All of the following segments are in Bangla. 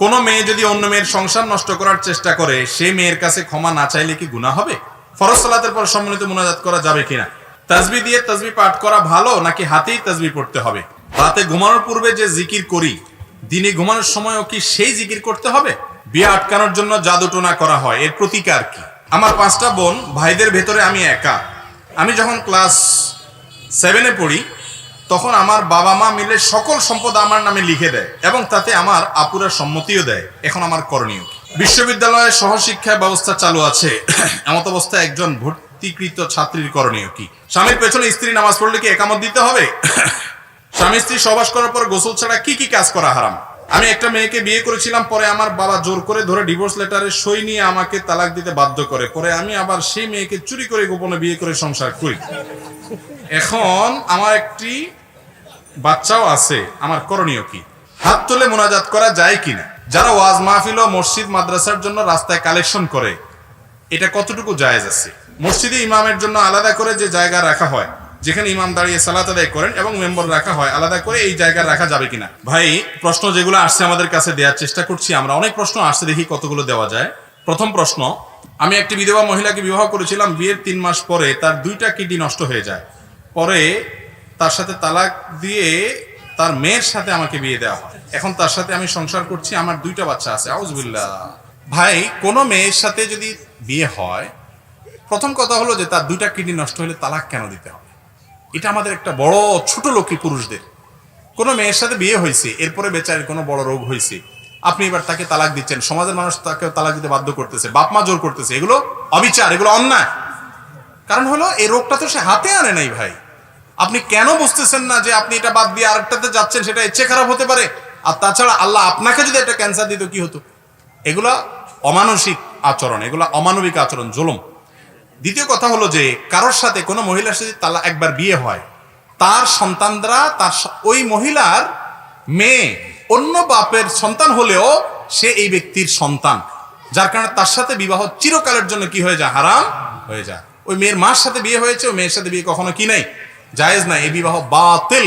কোনো মেয়ে যদি অন্য মেয়ের সংসার নষ্ট করার চেষ্টা করে, সেই মেয়ের কাছে ক্ষমা না চাইলে কি গুনাহ হবে? ফরজ সালাতের পর সম্মিলিত মুনাজাত করা যাবে কিনা? তাসবিহ দিয়ে তাসবিহ পাঠ করা ভালো নাকি হাতেই তাসবিহ পড়তে হবে? রাতে ঘুমানোর পূর্বে যে জিকির করি, দিনে ঘুমানোর সময়ও কি সেই জিকির করতে হবে? বিয়ে আটকানোর জন্য জাদুটোনা করা হয়, এর প্রতিকার কি? আমার 5টা বোন, ভাইদের ভেতরে আমি একা। আমি যখন ক্লাস 7-এ পড়ি, তখন আমার বাবা মা মিলে সকল সম্পদ আমার নামে লিখে দেয় এবং তাতে আমার আপুরা সম্মতিও দেয়। এখন আমার করণীয় কি? বিশ্ববিদ্যালয়ে সহশিক্ষা ব্যবস্থা চালু আছে, এমত অবস্থায় একজন ভর্তিকৃত ছাত্রীর করণীয় কি? স্বামীর পেছনে স্ত্রী নামাজ পড়লে কি একামত দিতে হবে? স্বামী স্ত্রী সহবাস করার পর গোসল ছাড়া কি কি কাজ করা হারাম? আমি একটা মেয়েকে বিয়ে করেছিলাম, পরে আমার বাবা জোর করে ধরে ডিভোর্স লেটারে সই নিয়ে আমাকে তালাক দিতে বাধ্য করে। পরে আমি আবার সেই মেয়েকে চুরি করে গোপনে বিয়ে করে সংসার করি। এখন আমার একটি বাচ্চাও আছে, আমার করণীয় কি? হাত তুলে মুনাজাত করা যায় কিনা? যারা ওয়াজ মাহফিল ও মসজিদ মাদ্রাসার জন্য রাস্তায় কালেকশন করে, এটা কতটুকু জায়েজ আছে? মসজিদে ইমামের জন্য আলাদা করে যে জায়গা রাখা হয়, যেখানে ইমাম দাঁড়িয়ে সালাত আদায় করেন, এবং মেম্বার রাখা হয় আলাদা করে, এই জায়গা রাখা যাবে কিনা? ভাই, প্রশ্ন যেগুলো আসছে আমাদের কাছে দেওয়ার চেষ্টা করছি আমরা। অনেক প্রশ্ন আসছে, দেখি কতগুলো দেওয়া যায়। প্রথম প্রশ্ন, আমি একটি বিধবা মহিলাকে বিবাহ করেছিলাম। বিয়ের 3 মাস পরে তার 2টা কিডনি নষ্ট হয়ে যায়। পরে তার সাথে তালাক দিয়ে তার মেয়ের সাথে আমাকে বিয়ে দেওয়া হয়। এখন তার সাথে আমি সংসার করছি, আমার 2টা বাচ্চা আছে। আউযুবিল্লাহ। ভাই, কোনো মেয়ের সাথে যদি বিয়ে হয়, প্রথম কথা হলো যে তার 2টা কিডনি নষ্ট হলে তালাক কেন দিতে হবে? এটা আমাদের একটা বড় ছোট লোকী পুরুষদের। কোনো মেয়ের সাথে বিয়ে হয়েছে, এরপরে বেচারের কোনো বড় রোগ হয়েছে, আপনি এবার তাকে তালাক দিচ্ছেন, সমাজের মানুষ তাকে তালাক দিতে বাধ্য করতেছে, বাপ মা জোর করতেছে, এগুলো অবিচার, এগুলো অন্যায়। কারণ হলো এই রোগটা তো সে হাতে আনে নাই। ভাই, আপনি কেন বুঝতেছেন না যে আপনি এটা বাদ দিয়ে আরেকটাতে যাচ্ছেন, সেটা ইচ্ছে খারাপ হতে পারে? আর তাছাড়া আল্লাহ আপনাকে যদি একটা ক্যান্সার দিত কি হতো? এগুলা অমানসিক আচরণ, এগুলা অমানবিক আচরণ, জুলুম। দ্বিতীয় কথা হলো যে কারোর সাথে, কোনো মহিলার সাথে একবার বিয়ে হয়, তার সন্তানরা ওই মহিলার মেয়ে অন্য বাপের সন্তান হলেও সে এই ব্যক্তির সন্তান, যার কারণে তার সাথে বিবাহ চিরকালের জন্য কি হয়ে যায়? হারাম হয়ে যায়। ওই মেয়ের মার সাথে বিয়ে হয়েছে, ওই মেয়ের সাথে বিয়ে কখনো কি নাই? জায়েজ নাই। এই বিবাহ বাতিল।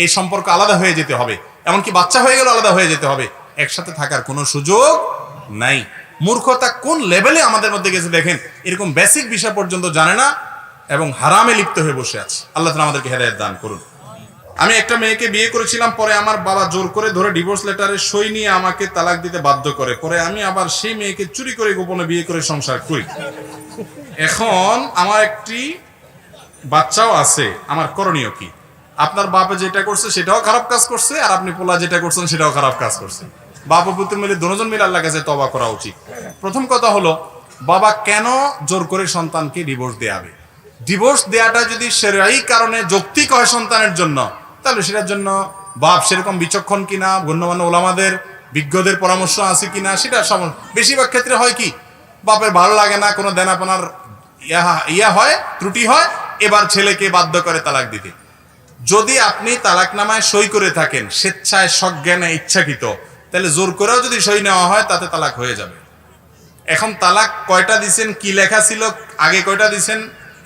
এই সম্পর্ক আলাদা হয়ে যেতে হবে, এমনকি বাচ্চা হয়ে গেলে আলাদা হয়ে যেতে হবে। একসাথে থাকার কোনো সুযোগ নাই। মূর্খতা কোন লেভেলে আমাদের মধ্যে গেছে দেখেন। এরকম বেসিক বিষয় পর্যন্ত জানে না এবং হারামে লিপ্ত হয়ে বসে আছে। আল্লাহ তাআলা আমাদেরকে হেদায়েত দান করুন। আমি একটা মেয়েকে বিয়ে করেছিলাম, পরে আমার বাবা জোর করে ধরে ডিভোর্স লেটারে সই নিয়ে আমাকে তালাক দিতে বাধ্য করে। পরে আমি আবার সেই মেয়েকে চুরি করে গোপনে বিয়ে করে সংসার করি। এখন আমার একটি বাচ্চাও আছে, আমার করণীয় কি? আপনার বাবা যেটা করছে সেটাও খারাপ কাজ করছে, আর আপনি পোলা যেটা করছেন সেটাও খারাপ কাজ করছে। বাবা পুত্র মিলে দুজন মিলে আল্লাহর কাছে তওবা করা উচিত। প্রথম কথা হলো, বাবা কেন জোর করে সন্তানকে ডিভোর্স দেয়াবে? ডিভোর্স দেয়াটা যদি শরঈ কারণে যৌক্তিক হয় সন্তানের জন্য, তাহলে সেটার জন্য বাপ সেরকম বিচক্ষণ কিনা, গণ্যমান্য ওলামাদের বিজ্ঞদের পরামর্শ আছে কিনা, সেটা বেশিরভাগ ক্ষেত্রে হয় কি, বাপের ভালো লাগে না, কোনো দেনাপনার হয়, ত্রুটি হয়, এবার ছেলেকে বাধ্য করে তালাক দিতে। যদি আপনি তালাকনামায় সই করে থাকেন স্বেচ্ছায়, সজ্ঞানে, ইচ্ছাকৃত, তাহলে জোর করেও যদি সই নেওয়া হয় তাতে তালাক হয়ে যাবে। এখন তালাক কয়টা দিছেন, কি লেখা ছিল, আগে কয়টা দিছেন,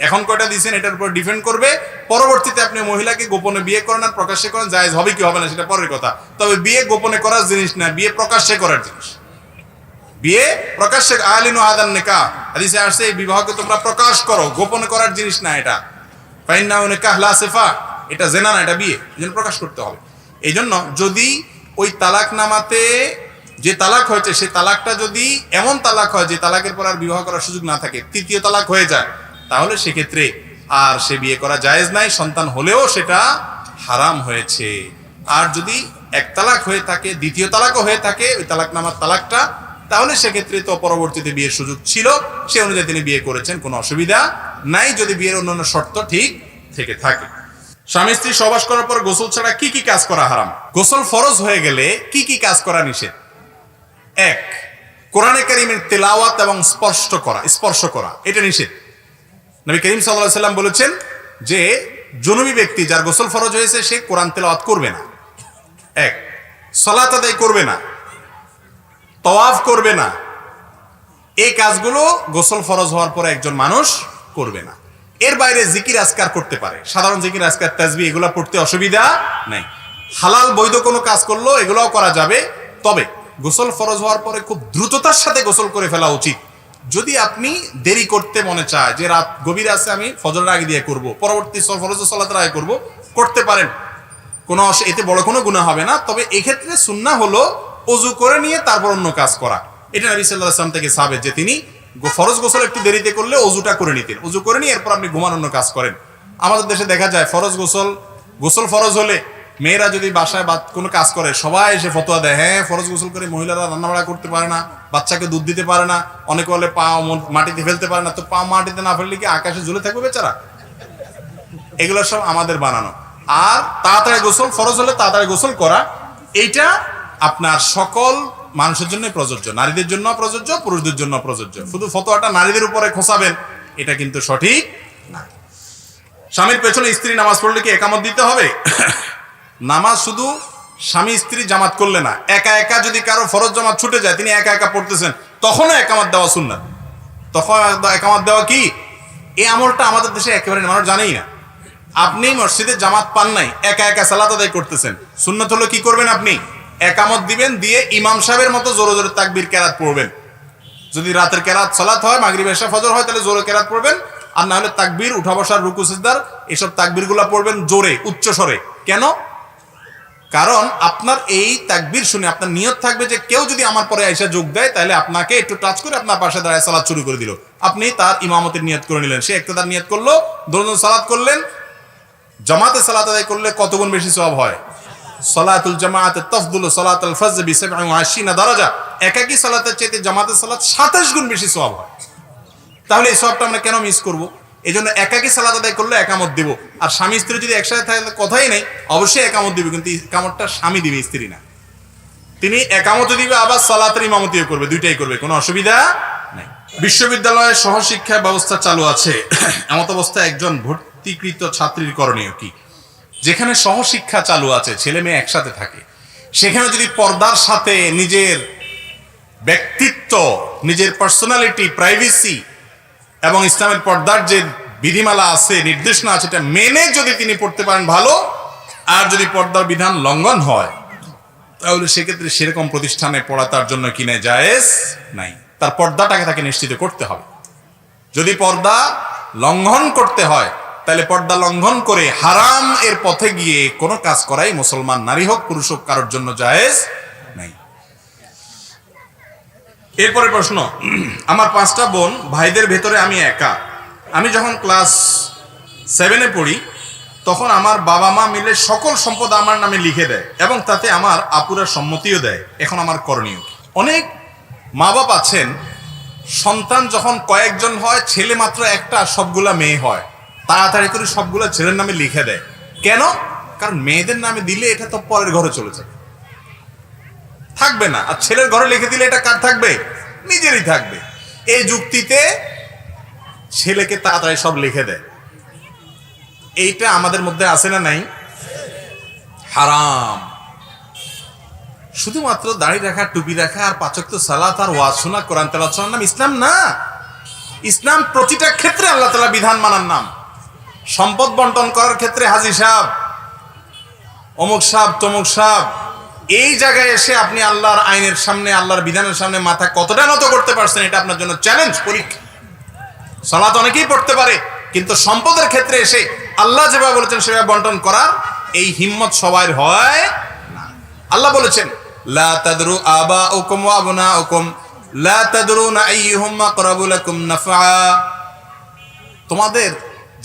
এখন কয়টা দিছেন, এটার উপর ডিপেন্ড করবে। পরবর্তীতে আপনি মহিলাকে গোপনে বিয়ে করেন আর প্রকাশ্যে করেন, জায়েজ হবে কি হবে না সেটা পরের কথা। তবে বিয়ে গোপনে করার জিনিস না, বিয়ে প্রকাশ্যে করার জিনিস। বিয়ে প্রকাশ্যে, আলিনু আদান নিকাহ, হাদিসে আসছে এই বিবাহকে তোমরা প্রকাশ করো, গোপনে করার জিনিস না এটা। ফাইন্নাহু নিকাহ লা সিফা, এটা জেনা না, এটা বিয়ে, এজন্য প্রকাশ করতে হবে। এই জন্য যদি ওই তালাকনামাতে যে তালাক হয়েছে সেই তালাকটা যদি এমন তালাক হয় যে তালাকের পর আর বিবাহ করার সুযোগ না থাকে, 3য় তালাক হয়ে যায়, তাহলে সেক্ষেত্রে আর সে বিয়ে করা জায়েজ নাই, সন্তান হলেও সেটা হারাম হয়েছে। আর যদি 1 তালাক হয়ে থাকে, 2য় তালাকও হয়ে থাকে, ওই তালাকনামার তালাকটা, তাহলে সেক্ষেত্রে তো পরবর্তীতে বিয়ের সুযোগ ছিল, সে অনুযায়ী তিনি বিয়ে করেছেন, কোনো অসুবিধা নাই, যদি বিয়ের অন্যান্য শর্ত ঠিক থেকে থাকে। স্বামী স্ত্রী সহবাস করার পর গোসল ছাড়া কি কি কাজ করা হারাম? গোসল ফরজ হয়ে গেলে কি কি কাজ করা নিষেধ? 1, কোরআনে কারীমের তেলাওয়াত এবং স্পর্শ করা, এটা নিষেধ। নবী করিম সাল্লাল্লাহু আলাইহি ওয়াসাল্লাম বলেছেন যে জুনুবী ব্যক্তি যার গোসল ফরজ হয়েছে সে কোরআন তেলাওয়াত করবে না। 1, সালাত আদায় করবে না, তাওয়াফ করবে না। এই কাজগুলো গোসল ফরজ হওয়ার পরে একজন মানুষ করবে না। এর বাইরে জিকির আজকার করতে পারে, সাধারণ জিকির আজকার, তাসবিহ, এগুলো পড়তে অসুবিধা নাই। হালাল বৈধ কোনো কাজ করলো এগুলোও করা যাবে। তবে গোসল ফরজ হওয়ার পরে খুব দ্রুততার সাথে গোসল করে ফেলা উচিত। যদি আপনি দেরি করতে মনে চায় যে রাত গভীর আছে, আমি ফজরের আগে দিয়ে করব, পরবর্তী ফরজ সালাতের আগে করব, করতে পারেন, কোনো এতে বড় কোনো গুনাহ হবে না। তবে এক্ষেত্রে সুন্নাহ হলো ওযু করে নিয়ে তারপর অন্য কাজ করা। এটা নবী সাল্লাল্লাহু আলাইহি ওয়াসাল্লাম থেকে সাবেত যে তিনি ফরজ গোসল একটু দেরিতে করলে ওযুটা করে নিতেন, ওযু করে নিয়ে এরপর আপনি ঘুমানোর অন্য কাজ করেন। আমাদের দেশে দেখা যায় গোসল ফরজ হলে মেয়েরা যদি বাসায় কোনো কাজ করে সবাই এসে ফতোয়া দেয়, হ্যাঁ ফরজ গোসল করে মহিলারা রান্নাবাড়া করতে পারে না, বাচ্চাকে দুধ দিতে পারে না, অনেকে বলে পা মাটিতে ফেলতে পারে না। তো পা মাটিতে না ফেললে কি আকাশে ঝুলে থাকবে বেচারা? এগুলো সব আমাদের বানানো। আর তাড়াতাড়ি গোসল, ফরজ হলে তাড়াতাড়ি গোসল করা, এইটা আপনার সকল মানুষের জন্য প্রযোজ্য, নারীদের জন্য প্রযোজ্য, পুরুষদের জন্য প্রযোজ্য। শুধু ফতোয়াটা নারীদের উপরে খোঁচাবেন, এটা কিন্তু সঠিক না। স্বামীর পেছনে স্ত্রী নামাজ পড়লে কি একামত দিতে হবে? নামাজ শুধু স্বামী স্ত্রী জামাত করলে না, একা একা যদি কারো ফরজ জামাত ছুটে যায়, তিনি একা একা পড়তেছেন, তখনও একামত দেওয়া সুন্নাত। তখন একামত দেওয়া কি, এই আমলটা আমাদের দেশে একেবারে মানুষ জানেই না। আপনি মসজিদে জামাত পান নাই, একা একা সালাত আদায় করতেছেন, সুন্নাত হলো কি করবেন, আপনি একামত দিবেন, দিয়ে ইমাম সাহেবের মতো জোরে জোরে তাকবীর কেরাত পড়বেন। যদি রাতের কেরাত সালাত হয়, মাগরিব এশা ফজর হয়, তাহলে জোরে কেরাত পড়বেন। আর না হলে তাকবীর, উঠা বসার, রুকু সিজদার, এসব তাকবীরগুলো পড়বেন জোরে, উচ্চ স্বরে। কেন? কারণ আপনার এই তাকবীর শুনে আপনার নিয়ত থাকবে যে কেউ যদি আমার পরে আইসা যোগ দেয়, তাহলে আপনাকে একটু টাচ করে আপনার পাশে দাঁড়ায় সালাত শুরু করে দিল, আপনি তার ইমামতের নিয়ত করে নিলেন, সে ইক্তেদার নিয়ত করলো, দুজন সালাত করলেন। জামাতে সালাত আদায় করলে কত গুণ বেশি সওয়াব হয়? সালাতুল জামাআতে তাফদুলু সালাতুল ফজর বি 27 দারাজা। একাকী সালাতের চাইতে জামাতের সালাত 27 গুণ বেশি সওয়াব হয়। তাহলে এই সওয়াবটা আমরা কেন মিস করব? এজন্য একাকী সালাত আদায় করলে একামত দেব। আর স্বামী স্ত্রী যদি একসাথে থাকে কথাই নেই, অবশ্যই একামত দিবে, কিন্তু একামতটা স্বামী দিবে, স্ত্রী না। তিনি একামত দিবে, আবার সালাতের ইমামতিও করবে, দুইটাই করবে, কোনো অসুবিধা নাই। বিশ্ববিদ্যালয়ে সহশিক্ষা ব্যবস্থা চালু আছে, এমত অবস্থায় একজন ভর্তিকৃত ছাত্রীর করণীয় কি? যেখানে সহশিক্ষা চালু আছে, ছেলে মেয়ে একসাথে থাকে, সেখানে যদি পর্দার সাথে নিজের ব্যক্তিত্ব, নিজের পার্সোনালিটি, প্রাইভেসি এবং ইসলামের পর্দার যে বিধিমালা আছে, নির্দেশনা আছে, এটা মেনে যদি তিনি পড়তে পারেন ভালো। আর যদি পর্দার বিধান লঙ্ঘন হয়, তাহলে সেক্ষেত্রে সেরকম প্রতিষ্ঠানে পড়া তার জন্য কিনে জায়েজ নাই। তার পর্দাটাকে তাকে নিশ্চিত করতে হবে। যদি পর্দা লঙ্ঘন করতে হয়, তাহলে পর্দা লঙ্ঘন করে হারাম এর পথে গিয়ে কোনো কাজ করাই মুসলমান নারী হোক পুরুষ হোক কারোর জন্য জায়েজ নাই। এরপরে প্রশ্ন, আমার 5টা বোন, ভাইদের ভেতরে আমি একা। আমি যখন ক্লাস 7-এ পড়ি, তখন আমার বাবা মা মিলে সকল সম্পদ আমার নামে লিখে দেয় এবং তাতে আমার আপুরা সম্মতিও দেয়। এখন আমার করণীয় কি? অনেক মা বাপ আছেন, সন্তান যখন কয়েকজন হয়, ছেলে মাত্র একটা, সবগুলা মেয়ে হয়, তাড়াতাড়ি করে সবগুলা ছেলের নামে লিখে দেয়। কেন? কারণ মেয়েদের নামে দিলে এটা তো পরের ঘরে চলে যাবে, থাকবে না। আর ছেলের ঘরে লিখে দিলে এটা কার থাকবে? নিজেরই থাকবে। এই যুক্তিতে ছেলেকে তাড়াতাড়ি সব লিখে দেয়। এইটা আমাদের মধ্যে আছে না নাই? হারাম। শুধুমাত্র দাড়ি রাখা, টুপি রাখা আর 5 ওয়াক্ত সালাত আর ওয়াজ শোনা, কোরআন তেলাওয়াত শোনার নাম ইসলাম না। ইসলাম প্রতিটা ক্ষেত্রে আল্লাহ তাআলা বিধান মানার নাম। সম্পদ বন্টন করার ক্ষেত্রে হাজী সাহেব, অমুক সাহেব, তমুক সাহেব, এই জায়গায় এসে আপনি আল্লাহর আইনের সামনে, আল্লাহর বিধানের সামনে মাথা কতটা নত করতে পারছেন, এটা আপনার জন্য চ্যালেঞ্জ, পরীক্ষা। সালাত অনেকেই পড়তে পারে, কিন্তু সম্পদের ক্ষেত্রে এসে আল্লাহ যেভাবে বলেছেন সেভাবে বন্টন করার এই হিম্মত সবার হয় না। আল্লাহ বলেছেন, লা তাদরু আবাউকুম ওয়া আবনাউকুম লা তাদরুনা আইয়ুহুম আকরাবু লাকুম নাফআ। তোমাদের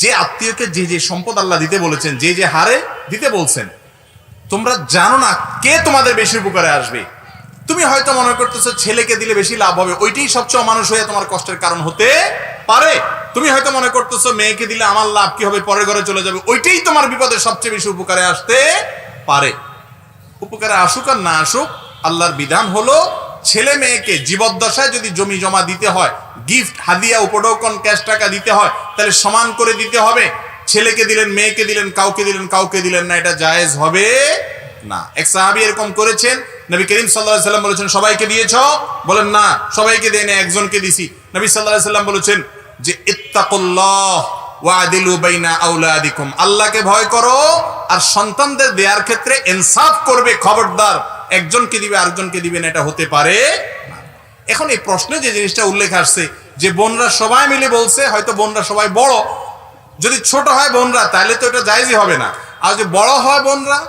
যে আত্মীয়কে যে যে সম্পদ আল্লাহ দিতে বলেছেন, যে যে হারে দিতে বলছেন, তোমরা জানো না কে তোমাদের বেশি উপকারে আসবে। তুমি হয়তো মনে করতেছো ছেলেকে দিলে বেশি লাভ হবে, ওইটাই সবচেয়ে অমানুষ হয়ে তোমার কষ্টের কারণ হতে পারে। তুমি হয়তো মনে করতেছো মেয়েকে দিলে আমার লাভ কি হবে, পরের ঘরে চলে যাবে, ওইটাই তোমার বিপদের সবচেয়ে বেশি উপকারে আসতে পারে। উপকারে আসুক আর না আসুক, আল্লাহর বিধান হলো ছেলে মেয়েকে জীবদ্দশায় যদি জমি জমা দিতে হয়, গিফট, হাদিয়া, উপঢৌকন, ক্যাশ টাকা দিতে হয়, তাহলে সমান করে দিতে হবে। ছেলেকে দিলেন, মেয়েকে দিলেন, কাউকে দিলেন, কাউকে দিলেন না, এটা জায়েজ হবে না। এক সাহাবী এরকম করেছেন, নবী করিম সাল্লাল্লাহু আলাইহি সাল্লাম বলেছেন, সবাইকে দিয়েছো? বলেন না, সবাইকে দেই না, একজনকে দিছি। নবী সাল্লাল্লাহু আলাইহি সাল্লাম বলেছেন যে ইত্তাকুল্লাহ ওয়া আদিলু বাইনা আওলাদিকুম, আল্লাহকে ভয় করো আর সন্তানদের দেওয়ার ক্ষেত্রে ইনসাফ করবে। খবরদার একজনকে দিবে আরেকজনকে দিবে না, এটা হতে পারে না। এখন এই প্রশ্নে যে জিনিসটা উল্লেখ আসছে যে বোনরা সবাই মিলে বলছে, হয়তো বোনরা সবাই বড়, যদি ছোট হয় বোনরা তাহলে তো এটা জায়েজই হবে না। আর যদি বড় হয় বোনরা,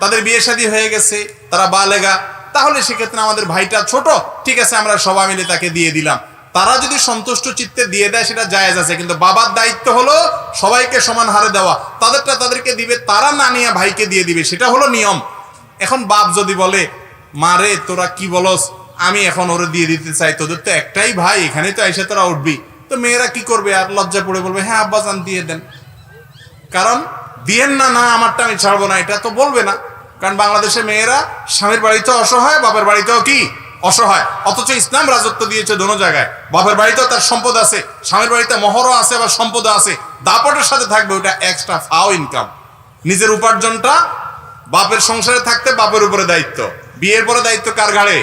তাদের বিয়ে শাদী হয়ে গেছে, তারা বালেগা, তাহলে সেক্ষেত্রে আমাদের ভাইটা ছোট, ঠিক আছে আমরা সবাই মিলে তাকে দিয়ে দিলাম। তারা যদি সন্তুষ্ট চিত্তে দিয়ে দেয় সেটা জায়েজ আছে, কিন্তু বাবার দায়িত্ব হলো সবাইকে সমান হারে দেওয়া, তাদেরটা তাদেরকে দিবে, তারা না নিয়ে ভাইকে দিয়ে দিবে, সেটা হলো নিয়ম। এখন বাপ যদি বলে মারে তোরা কি বলস, আমি এখন ওরে দিয়ে দিতে চাই, তোদের তো একটাই ভাই, এখানে তো এসে তোরা উঠবি, তো মেয়েরা কি করবে, আর লজ্জা পড়ে বলবে হ্যাঁ আব্বাজান দিয়ে দেন। কারণ দিয়েন না, না আমারটা আমি ছাড়বো না, এটা তো বলবে না। কারণ বাংলাদেশে মেয়েরা স্বামীর বাড়িতেও অসহায়, বাপের বাড়িতেও কি অসহায়, অথচ ইসলাম রাজত্ব দিয়েছে দোনো জায়গায়। বাপের বাড়িতেও তার সম্পদ আছে, স্বামীর বাড়িতে মোহরও আছে, আবার সম্পদও আছে, দাপটের সাথে থাকবে, ওটা এক্সট্রা ফাও ইনকাম। নিজের উপার্জনটা বাপের সংসারে থাকতে বাপের উপরে দায়িত্ব, বিয়ের পরে দায়িত্ব কার ঘাড়ে,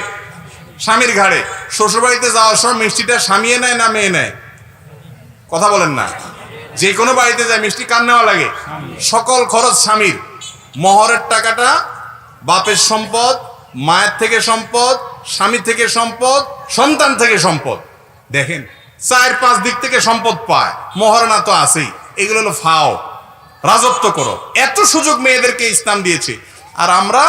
স্বামীর ঘাড়ে। শ্বশুর বাড়িতে যাওয়ার সময় মিষ্টিটা স্বামীয়ে নেয় না মেয়ে নেয়, কথা বলেন না? যে কোনো বাড়িতে যায় মিষ্টি কার নেওয়া লাগে, সকল খরচ স্বামীর। মোহরের টাকাটা বাপের সম্পদ, মায়ের থেকে সম্পদ, স্বামী থেকে সম্পদ, সন্তান থেকে সম্পদ। দেখেন 4-5 দিক থেকে সম্পদ পায়, মোহর না তো আছেই। এগুলো হলো ফাও, রাজত্ব করো, এত সুযোগ মেয়েদেরকে ইসলাম দিয়েছে। আর আমরা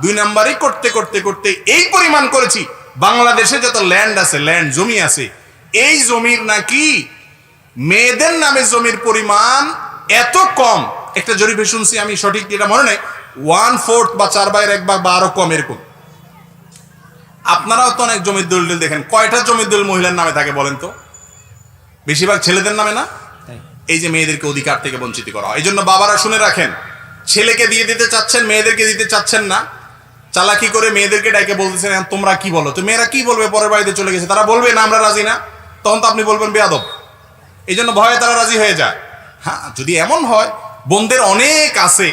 2 নাম্বারই করতে করতে করতে এই পরিমাণ করেছি, বাংলাদেশে যত ল্যান্ড আছে, ল্যান্ড জমি আছে, এই জমির নাকি মেয়েদের নামে জমির পরিমাণ এত কম। একটা জরিপে শুনছি, আমি সঠিক এটা মনে নেই, 1/4 বা 4/1 বা আরো কম এরকম। আপনারাও তো অনেক জমির দলিল দেখেন, কয়টা জমির দলিল মহিলার নামে থাকে বলেন তো? বেশিরভাগ ছেলেদের নামে না? এই যে মেয়েদেরকে অধিকার থেকে বঞ্চিত করা হয়। এই জন্য বাবারা শুনে রাখেন, ছেলেকে দিয়ে দিতে চাচ্ছেন, মেয়েদেরকে দিতে চাচ্ছেন না, চালাকি করে মেয়েদেরকে ডাইকে বলতেছেন তোমরা কি বলো, তো মেয়েরা কি বলবে, পরের বাড়িতে চলে গেছে, তারা বলবে না আমরা রাজি না, তখন তো আপনি বলবেন বেয়াদব। এই জন্য ভয়ে তারা রাজি হয়ে যায়। হ্যাঁ, যদি এমন হয় বোনদের অনেক আছে,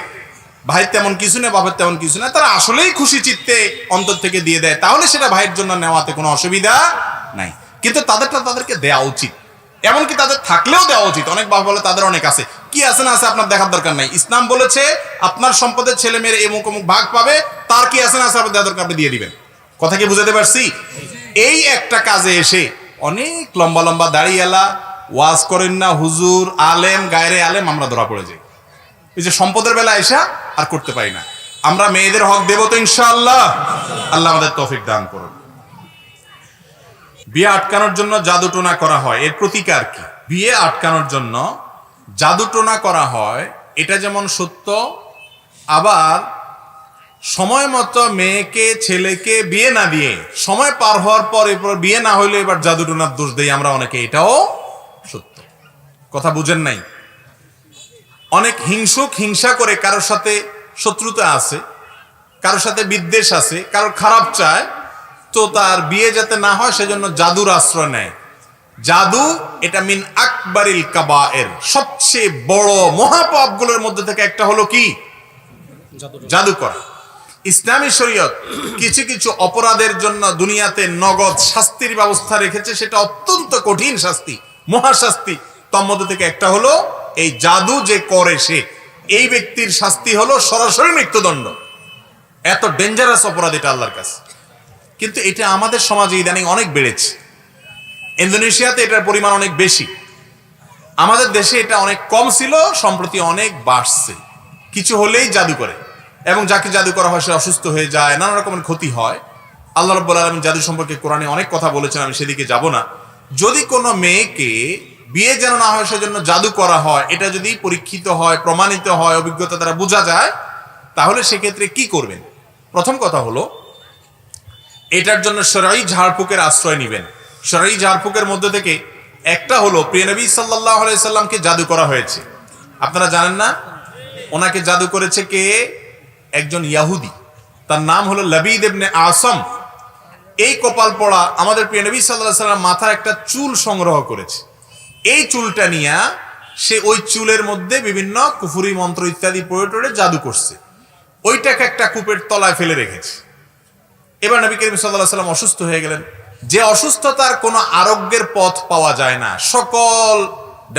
ভাইয়ের তেমন কিছু না, বাপের তেমন কিছু না, তারা আসলেই খুশি চিত্তে অন্তর থেকে দিয়ে দেয়, তাহলে সেটা ভাইয়ের জন্য নেওয়াতে কোনো অসুবিধা নাই। কিন্তু তাদেরটা তাদেরকে দেওয়া উচিত, এমনকি তাদের থাকলেও দেওয়া উচিত। অনেক বাবা বলে তাদের অনেক আছে, কি আছে না আছে আপনার দেখার দরকার নাই। ইসলাম বলেছে আপনার সম্পদের ছেলে মেয়ের এমুক অমুক ভাগ পাবে, তার কি আছে না আছে আপনার দেওয়া দরকার, আপনি দিয়ে দিবেন। কথা কি বুঝাতে পারছি? এই একটা কাজে এসে অনেক লম্বা লম্বা দাড়িয়ালা ওয়াজ করেন না, হুজুর আলেম গায়রে আলেম, আমরা ধরা পড়ে যাই। এই যে সম্পদের বেলা এসা আর করতে পারি না। আমরা মেয়েদের হক দেব তো ইনশাআল্লাহ, আল্লাহ আমাদের তৌফিক দান করুন। বিয়ে আটকানোর জন্য জাদুটোনা করা হয়, এর প্রতিকার কি? বিয়ে আটকানোর জন্য জাদুটোনা করা হয়, এটা যেমন সত্য, আবার সময় মতো মেয়েকে ছেলেকে বিয়ে না দিয়ে সময় পার হওয়ার পর এরপর বিয়ে না হইলে এবার জাদুটোনার দোষ দেই আমরা অনেকে, এটাও সত্য। কথা বুঝেন নাই? অনেক হিংসুক হিংসা করে কারোর সাথে শত্রুতা আছে, কারোর সাথে বিদ্বেষ আছে, কারোর খারাপ চায়, তো তার বিয়ে যাতে না হয় সেজন্য জাদুর আশ্রয় নেয়। জাদু এটা মিন আকবারিল কাবায়ের, সবচেয়ে বড় মহাপাপগুলোর মধ্যে থেকে একটা হলো কি? জাদু করা। ইসলামী শরীয়ত কিছু কিছু অপরাধের জন্য দুনিয়াতে নগদ শাস্তির ব্যবস্থা রেখেছে, সেটা অত্যন্ত কঠিন শাস্তি, মহাশাস্তি। তার মধ্যে থেকে একটা হলো এই জাদু যে করে সে, এই ব্যক্তির শাস্তি হলো সরাসরি মৃত্যুদণ্ড। এত ডেঞ্জারাস অপরাধ এটা আল্লাহর কাছে। কিন্তু এটা আমাদের সমাজে ইদানিং অনেক বেড়েছে। ইন্দোনেশিয়াতে এটার পরিমাণ অনেক বেশি, আমাদের দেশে এটা অনেক কম ছিল, সম্প্রতি অনেক বাড়ছে। কিছু হলেই জাদু করে, এবং যাকে জাদু করা হয় সে অসুস্থ হয়ে যায়, নানা রকমের ক্ষতি হয়। আল্লাহ রাব্বুল আলামিন জাদু সম্পর্কে কোরআনে অনেক কথা বলেছেন, আমি সেদিকে যাব না। যদি কোনো মেয়েকে বিয়ে যেন না হয় সেজন্য জাদু করা হয়, এটা যদি পরীক্ষিত হয়, প্রমাণিত হয়, অভিজ্ঞতা দ্বারা বোঝা যায়, তাহলে সেক্ষেত্রে কি করবেন? প্রথম কথা হলো এটার জন্য শরঈ ঝাড়ফুঁকের আশ্রয় নেবেন। শরঈ ঝাড়ফুঁকের মধ্যে থেকে একটা হলো প্রিয় নবী সাল্লাল্লাহু আলাইহি সাল্লামকে জাদু করা হয়েছে। আপনারা জানেন না? ওনাকে জাদু করেছে কে? একজন ইহুদি, তার নাম হলো লাবিদ ইবনে আসম। এই কপাল পড়া আমাদের প্রিয় নবী সাল্লাল্লাহু আলাইহি সাল্লাম মাথার একটা চুল সংগ্রহ করেছে। এই চুলটা নিয়ে সে ওই চুলের মধ্যে বিভিন্ন কুফরি মন্ত্র ইত্যাদি পড়ে টড়ে জাদু করছে, ওইটাকে একটা কূপের তলায় ফেলে রেখেছে। এবার নবী করিম সাল্লাল্লাহু আলাইহি সাল্লাম অসুস্থ হয়ে গেলেন। যে অসুস্থতার কোনো আরোগ্যের পথ পাওয়া যায় না, সকল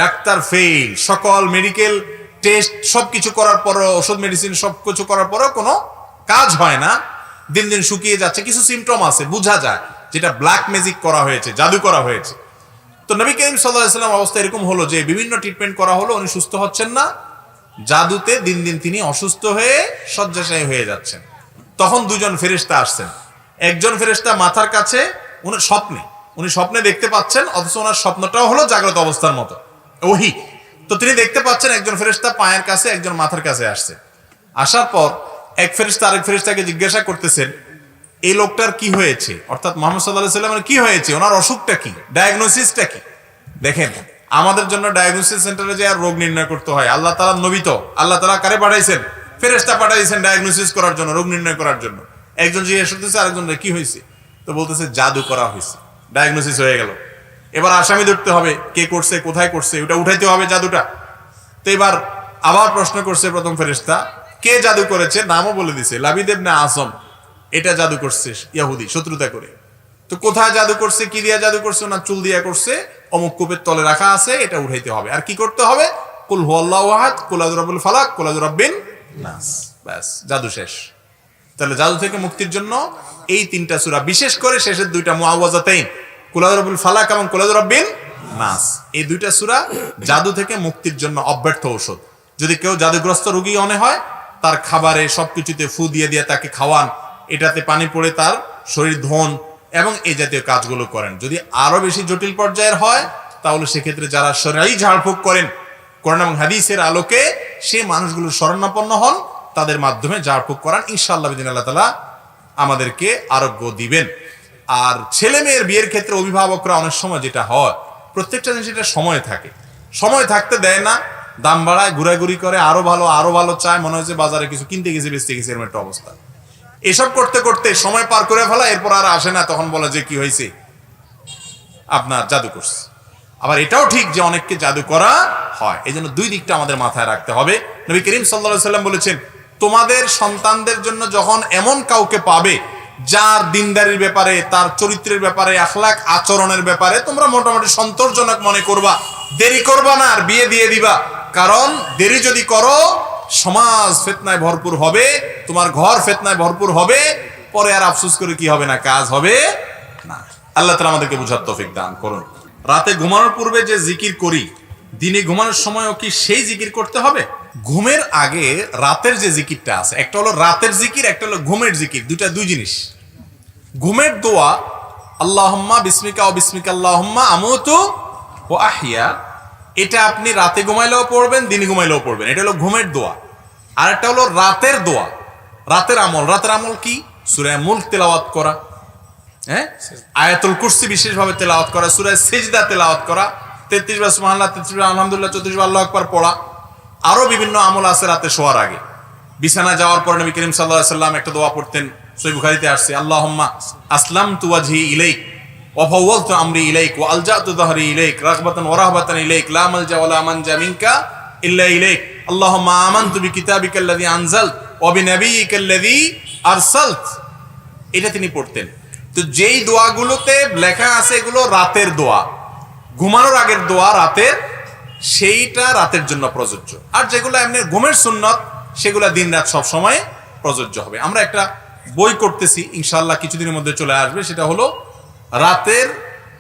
ডাক্তার ফেল, সকল মেডিকেল টেস্ট সবকিছু করার পরও, ওষুধ মেডিসিন সবকিছু করার পরও কোনো কাজ হয় না, দিন দিন শুকিয়ে যাচ্ছে, কিছু সিমটম আছে বোঝা যায় যেটা ব্ল্যাক ম্যাজিক করা হয়েছে, জাদু করা হয়েছে। তো নবী করিম সাল্লাল্লাহু আলাইহি ওয়াসাল্লাম অবস্থা এরকম হলো যে বিভিন্ন ট্রিটমেন্ট করা হলো, উনি সুস্থ হচ্ছেন না, জাদুতে দিন দিন তিনি অসুস্থ হয়ে শয্যাশায়ী হয়ে যাচ্ছেন। তখন দুজন ফেরেশতা আসছেন। একজন ফেরেশতা মাথার কাছে, উনি স্বপ্নে দেখতে পাচ্ছেন, অথচ ওনার স্বপ্নটাও হলো জাগ্রত অবস্থার মতো ওহী। তো তিনি দেখতে পাচ্ছেন একজন ফেরেশতা পায়ের কাছে, একজন মাথার কাছে আসছে। আসার পর এক ফেরেশতা আরেক ফেরেশতাকে জিজ্ঞাসা করতেছেন এই লোকটার কি হয়েছে, অর্থাৎ মুহাম্মদ সাল্লাল্লাহু আলাইহি ওয়াসাল্লামের কি হয়েছে, ওনার অসুখটা কি, ডায়াগনোসিসটা কি। দেখেন, আমাদের জন্য ডায়াগনোসিস সেন্টারে যে আর রোগ নির্ণয় করতে হয়, আল্লাহ তাআলা নবী তো আল্লাহ তাআলা কারে পাঠাইছেন, ফেরেশতা পাঠাইছেন ডায়াগনোসিস করার জন্য, রোগ নির্ণয় করার জন্য। একজন জিজ্ঞেস করতেছে আরেকজনের কি হয়েছে, তো বলতেছে জাদু করা হয়েছে, ডায়াগনোসিস হয়ে গেল। এবার আসামি ধরতে হবে, কে করছে, কোথায় করছে, ওটা উঠাইতে হবে জাদুটা। তো এবার আবার প্রশ্ন করছে প্রথম ফেরেশতা, কে জাদু করেছে, নামও বলে দিছে, লাবিদ ইবনে আসম, এটা জাদু করছে ইহুদি শত্রুতা করে। তো কোথায় জাদু করছে, কি দিয়া জাদু করছে, ওনার চুল দিয়া করছে, অমুক কূপের তলে রাখা আছে, এটা উঠাইতে হবে। আর কি করতে হবে, কুল হুয়াল্লাহু আহাদ, কুল আউযু বিরাব্বিল ফালাক, কুল আউযু বিরাব্বিন নাস, ব্যাস জাদু শেষ। তাহলে জাদু থেকে মুক্তির জন্য এই তিনটা সূরা, বিশেষ করে শেষের দুইটা মুআওয়াযাতাইন, কুল আউযু বিরাব্বিল ফালাক এবং কুল আউযু বিরাব্বিন নাস, এই দুইটা সূরা জাদু থেকে মুক্তির জন্য অব্যর্থ ঔষধ। যদি কেউ জাদুগ্রস্ত রোগী মনে হয়, তার খাবারে সবকিছুতে ফু দিয়ে দিয়ে তাকে খাওয়ান, এটাতে পানি পড়ে তার শরীর ধোন এবং এই জাতীয় কাজগুলো করেন। যদি আরো বেশি জটিল পর্যায়ের হয়, তাহলে সেক্ষেত্রে যারা শরঈ ঝাড়ফুঁক করেন কোরআন এবং হাদিসের আলোকে, সে মানুষগুলোর শরণাপন্ন হন, তাদের মাধ্যমে ঝাড়ফুঁক করান, ইনশাআল্লাহ বিদিনিল্লাহ তাআলা আমাদেরকে আরোগ্য দিবেন। আর ছেলে মেয়ের বিয়ের ক্ষেত্রে অভিভাবকরা অনেক সময় যেটা হয়, প্রত্যেকটা জিনিস এটা সময় থাকে, সময় থাকতে দেয় না, দাম বাড়ায়, ঘুরাঘুরি করে, আরো ভালো চায়, মনে হচ্ছে বাজারে কিছু কিনতে গেছে, বেচতে গেছে, এরকম একটা অবস্থা। এসব করতে করতে সময় পার করে ফেলা, এরপর আর আসে না, তখন বলে যে কি হয়েছে, আপনার জাদু করছে। আবার এটাও ঠিক যে অনেককে জাদু করা হয়, এই জন্য দুই দিকটা আমাদের মাথায় রাখতে হবে। নবী করিম সাল্লাল্লাহু আলাইহি সাল্লাম বলেছেন, তোমাদের সন্তানদের জন্য যখন এমন কাউকে পাবে যার দিনদারির ব্যাপারে, তার চরিত্রের ব্যাপারে, আখলাক আচরণের ব্যাপারে তোমরা মোটামুটি সন্তোষজনক মনে করবা, দেরি করবা না, আর বিয়ে দিয়ে দিবা। কারণ দেরি যদি করো, সমাজ ফিতনায় ভরপুর হবে, তোমার ঘর ফিতনায় ভরপুর হবে, পরে আর আফসোস করে কি হবে না, কাজ হবে না। আল্লাহ তাআলা আমাদেরকে বুঝার তৌফিক দান করুন। রাতে ঘুমানোর পূর্বে যে জিকির করি, দিনে ঘুমানোর সময়ও কি সেই জিকির করতে হবে? ঘুমের আগে রাতের যে জিকিরটা আছে, একটা হলো রাতের জিকির, একটা হলো ঘুমের জিকির, দুই জিনিস। ঘুমের দোয়া আল্লাহুম্মা বিসমিকা ওয়া বিসমিকা আল্লাহুম্মা আমুতু ওয়া আহইয়া, এটা আপনি রাতে ঘুমাইলেও পড়বেন, দিনে ঘুমাইলেও পড়বেন, এটা হলো ঘুমের দোয়া। আর একটা হলো রাতের দোয়া, রাতের আমল। রাতের আমল কি? সূরা মুলক তেলাওয়াত করা, আয়াতুল কুরসি বিশেষভাবে তেলাওয়াত করা, সূরা সিজদা তেলাওয়াত করা, 33 বার সুবহানাল্লাহ, 33 বার আলহামদুলিল্লাহ, 34 বার আল্লাহু আকবার পড়া। আরো বিভিন্ন আমল আছে রাতে শোয়ার আগে। বিছানা যাওয়ার পর নবী করিম সাল্লাল্লাহু আলাইহি সাল্লাম একটা দোয়া পড়তেন, সহিহ বুখারীতে আসছে, আল্লাহুম্মা আসলামতু ওয়াজহি ইলাইক ওয়া ফাওয়ালতু আমরি ইলাইক ওয়া আলজাতু যাহরি ইলাইক রাগবাতান ওয়া রাহবাতান ইলাইক লা মালজা ওয়া লা মানজা মিনকা ইল্লা ইলাইক আল্লাহুম্মা আমানতু বিকিতাবিকাল্লাযী আনজালত ওয়া বিনাবিয়িকাল্লাযী আরসালত। এটা তিনি পড়তেন। তো যেই দোয়াগুলোতে লেখা আছে এগুলো রাতের দোয়া, ঘুমানোর আগের দোয়া রাতের, সেইটা রাতের জন্য প্রযোজ্য। আর যেগুলো এমনি ঘুমের সুন্নত, সেগুলো দিন রাত সব সময় প্রযোজ্য হবে। আমরা একটা বই করতেছি, ইনশাআল্লাহ কিছুদিনের মধ্যে চলে আসবে, সেটা হলো রাতের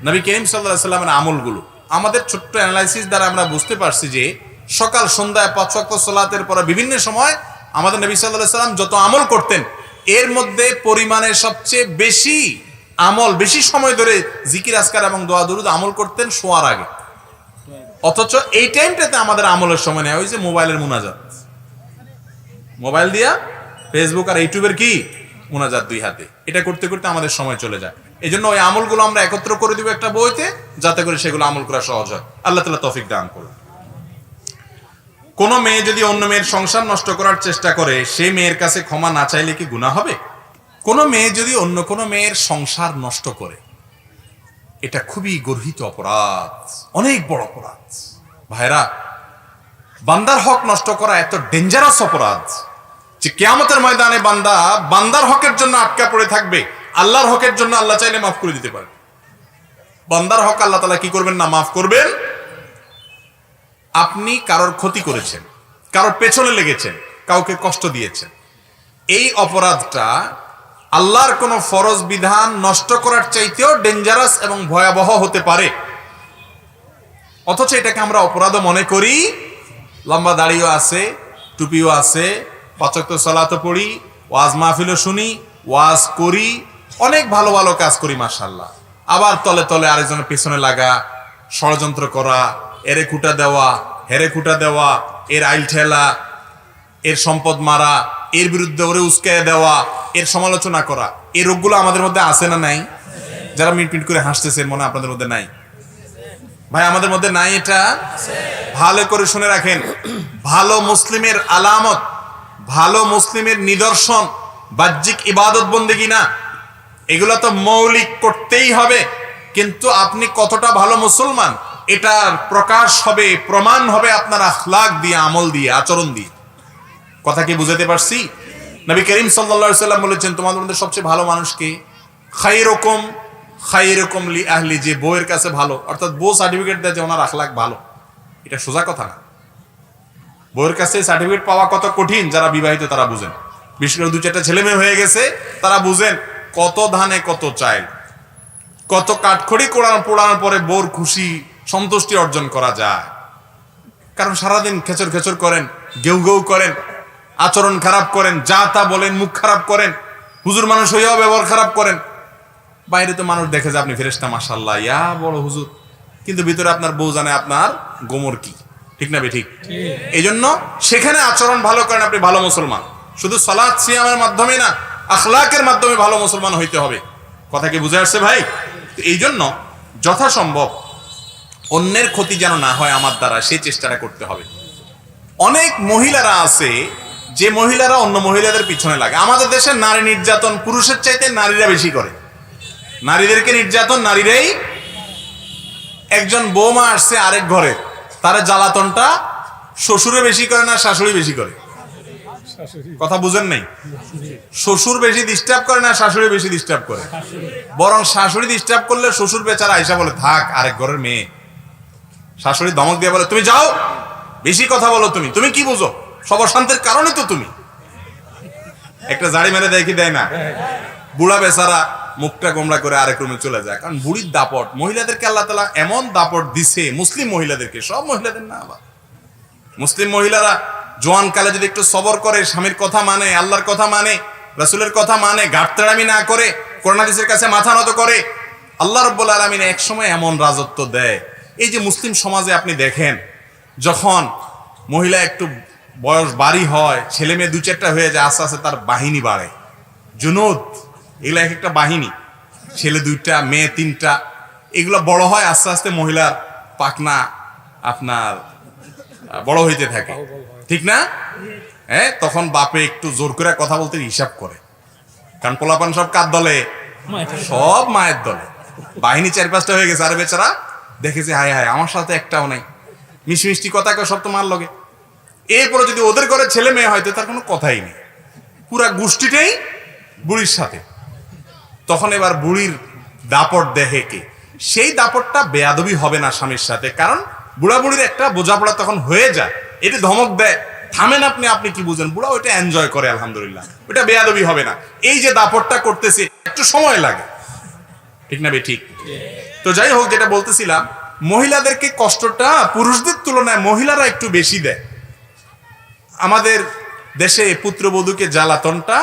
নবী করিম সাল্লাল্লাহু আলাইহি সাল্লামের আমলগুলো। আমাদের ছোট্ট অ্যানালাইসিস দ্বারা আমরা বুঝতে পারছি যে সকাল সন্ধ্যায় 5 ওয়াক্ত সালাতের পরে বিভিন্ন সময় আমাদের নবী সাল্লাল্লাহু আলাইহি সাল্লাম যত আমল করতেন, এর মধ্যে পরিমাণে সবচেয়ে বেশি আমল, বেশি সময় ধরে জিকির আজকার এবং দোয়া দরুদ আমল করতেন শোয়ার আগে। অথচ এই টাইমটাতে আমাদের আমলের সময় নেই, ওই যে মোবাইলের মুনাজাত, মোবাইল দিয়া ফেসবুক আর ইউটিউবের কি মুনাজাত দুই হাতে, এটা করতে করতে আমাদের সময় চলে যায়। এই জন্য ওই আমলগুলো আমরা একত্র করে দিব একটা বইতে, যাতে করে সেগুলো আমল করা সহজ হয়। আল্লাহ তাআলা তৌফিক দান করুন। কোন মেয়ে যদি অন্য মেয়ের সংসার নষ্ট করার চেষ্টা করে, সেই মেয়ের কাছে ক্ষমা না চাইলে কি গুনাহ হবে? কোন মেয়ে যদি অন্য কোন মেয়ের সংসার নষ্ট করে, এটা খুবই গর্হিত অপরাধ, অনেক বড় অপরাধ। ভাইরা, বান্দার হক নষ্ট করা এত ডেঞ্জারাস অপরাধ যে কিয়ামতের ময়দানে বান্দার হকের জন্য আটকা পড়ে থাকবে, আল্লাহর হকের জন্য আল্লাহ চাইলে মাফ করে দিতে পারে। বান্দার হক আল্লাহ তাআলা কি করবেন না, মাফ করবেন। আপনি কারোর ক্ষতি করেছেন, কারোর পেছনে লেগেছেন, কাউকে কষ্ট দিয়েছেন, এই অপরাধটা আল্লাহর কোন ফরজ বিধান নষ্ট করার চাইতেও ডেঞ্জারাস এবং ভয়াবহ হতে পারে, অথচ এটাকে আমরা অপরাধ মনে করি। লম্বা দাড়িও আছে, টুপিও আছে, 5 ওয়াক্ত সালাতও পড়ি, ওয়াজ মাহফিলও শুনি, ওয়াজ করি, অনেক ভালো ভালো কাজ করি মাশাআল্লাহ। আবার তলে তলে আরেকজনের পেছনে লাগা, ষড়যন্ত্র করা, এরে খুঁটা দেওয়া, হেরে খুঁটা দেওয়া, এর আইল ঠেলা, এর সম্পদ মারা, এর বিরুদ্ধে ওরে উস্কাইয়া দেওয়া, এর সমালোচনা করা, এই রোগগুলো আমাদের মধ্যে আছে না নাই? যারা মিট মিট করে হাসতেছেন মনে আপনাদের মধ্যে নাই? ভাই আমাদের মধ্যে নাই এটা? ভালো করে শুনে রাখেন, ভালো মুসলিমের আলামত, ভালো মুসলিমের নিদর্শন বাহ্যিক ইবাদত বন্দেগী না, এগুলো তো মৌলিক করতেই হবে, কিন্তু আপনি কতটা ভালো মুসলমান এটার প্রকাশ হবে, প্রমাণ হবে আপনার আখলাক দিয়ে, আমল দিয়ে, আচরণ দিয়ে। কথা কি বুঝাতে পারছি? নবী করিম সাল্লাল্লাহু আলাইহি সাল্লাম বলেছেন, তোমাদের মধ্যে সবচেয়ে ভালো মানুষ কে? খায়রুকুম খায়রুকুম লি আহলি, যে বউয়ের কাছে ভালো, অর্থাৎ বউ সার্টিফিকেট দেয় যে ওনার আখলাক ভালো। এটা সোজা কথা না। বউয়ের কাছে সার্টিফিকেট পাওয়া কত কঠিন যারা বিবাহিত তারা বুঝেন, বিশেষ করে 2-4টা ছেলে মেয়ে হয়ে গেছে তারা বুঝেন কত ধানে কত চাইল, কত কাঠখড়ি পোড়ানোর পরে বউর খুশি সন্তুষ্টি অর্জন করা যায়। কারণ সারাদিন খেচর খেচর করেন, গেউ গেউ করেন, আচরণ খারাপ করেন, যা তা বলেন, মুখ খারাপ করেন, হুজুর মানুষ হইয়াও ব্যবহার খারাপ করেন। বাইরে তো মানুষ দেখে যে আপনি ফেরেশতা, মাশাআল্লাহ ইয়া বড় হুজুর, কিন্তু ভিতরে আপনার বউ জানে আপনার গোমর কি। ঠিক না ঠিক? এই জন্য সেখানে আচরণ ভালো করেন, আপনি ভালো মুসলমান। শুধু সালাত সিয়ামের মাধ্যমে না, আখলাকের মাধ্যমে ভালো মুসলমান হইতে হবে। কথা কি বুঝে আসছে ভাই? এই জন্য যথাসম্ভব অন্যের ক্ষতি যেন না হয় আমার দ্বারা, সেই চেষ্টাটা করতে হবে। অনেক মহিলারা আছে যে মহিলারা অন্য মহিলাদের পিছনে লাগে। আমাদের দেশে নারী নির্যাতন পুরুষের চাইতে নারীরা বেশি করে, নারীদেরকে নির্যাতন নারীরাই। একজন বৌমা আসছে আরেক ঘরে, তার জ্বালাতনটা শ্বশুরে বেশি করে না শাশুড়ি বেশি করে? কথা বুঝেন নাই? শ্বশুর বেশি ডিস্টার্ব করে না শাশুড়ি বেশি ডিস্টার্ব করে? বরং শাশুড়ি ডিস্টার্ব করলে শ্বশুর বেচারা আইসা বলে থাক, আরেক ঘরের মেয়ে। শাশুড়ি ধমক দিয়ে বলে তুমি যাও, বেশি কথা বলো, তুমি তুমি কি বুঝো, সব অশান্তির কারণে তো তুমি। একটা জাড়ি মেরে দেয় না, বুড়া বেচারা মুখটা গোমড়া করে আরেক রুমে চলে যায়। কারণ বুড়ির দাপট, মহিলাদেরকে আল্লাহ তাআলা এমন দাপট দিছে, মুসলিম মহিলাদেরকে, সব মহিলাদের না, আবার মুসলিম মহিলারা জোয়ান কালে যদি একটু সবর করে, স্বামীর কথা মানে, আল্লাহর কথা মানে, রাসূলের কথা মানে, গাঁটতেড়ামি না করে, কোরআন হাদিসের কাছে মাথা নত করে, আল্লাহ রাব্বুল আলামিন এক সময় এমন রাজত্ব দেয়। এই যে মুসলিম সমাজে আপনি দেখেন, যখন মহিলা একটু বয়স বাড়ি হয়, ছেলে মেয়ে 2-4টা হয়ে যায়, আস্তে আস্তে তার বাহিনী বাড়ে, জুনুদ, এগুলো এক একটা বাহিনী, ছেলে 2টা মেয়ে 3টা, এগুলো বড় হয়, আস্তে আস্তে মহিলার পাকনা আপনার বড় হইতে থাকে, ঠিক না? হ্যাঁ, তখন বাপে একটু জোর করে কথা বলতে হিসাব করে, কারণ পোলাপান সব কার দলে? সব মায়ের দলে। বাহিনী 4-5টা হয়ে গেছে, আর বেচারা দেখেছে হায় হায় আমার সাথে একটাও নাই, মিষ্টি মিষ্টি কথা কয় সব তো মার লগে। এরপরে যদি ওদের ঘরে ছেলে মেয়ে হয়তো তার কোনো কথাই নেই, পুরা গোষ্ঠীটাই বুড়ির সাথে। তখন এবার বুড়ির দাপট দেখে কে? সেই দাপটটা বেয়াদবি হবে না স্বামীর সাথে, কারণ বুড়া বুড়ির একটা বোঝাপড়া তখন হয়ে যায়। এটা ধমক দেয়, থামেন আপনি, আপনি কি বুঝেন? বুড়া ওইটা এনজয় করে, আলহামদুলিল্লাহ, ওইটা বেয়াদবি হবে না। এই যে দাপটটা করতেছে একটু সময় লাগে, ঠিক না ঠিক? তো যাই হোক, যেটা বলতেছিলাম, মহিলাদেরকে কষ্টটা পুরুষদের তুলনায় মহিলারা একটু বেশি দেয়। আমাদের দেশে পুত্রবধূকে জ্বালাতনটা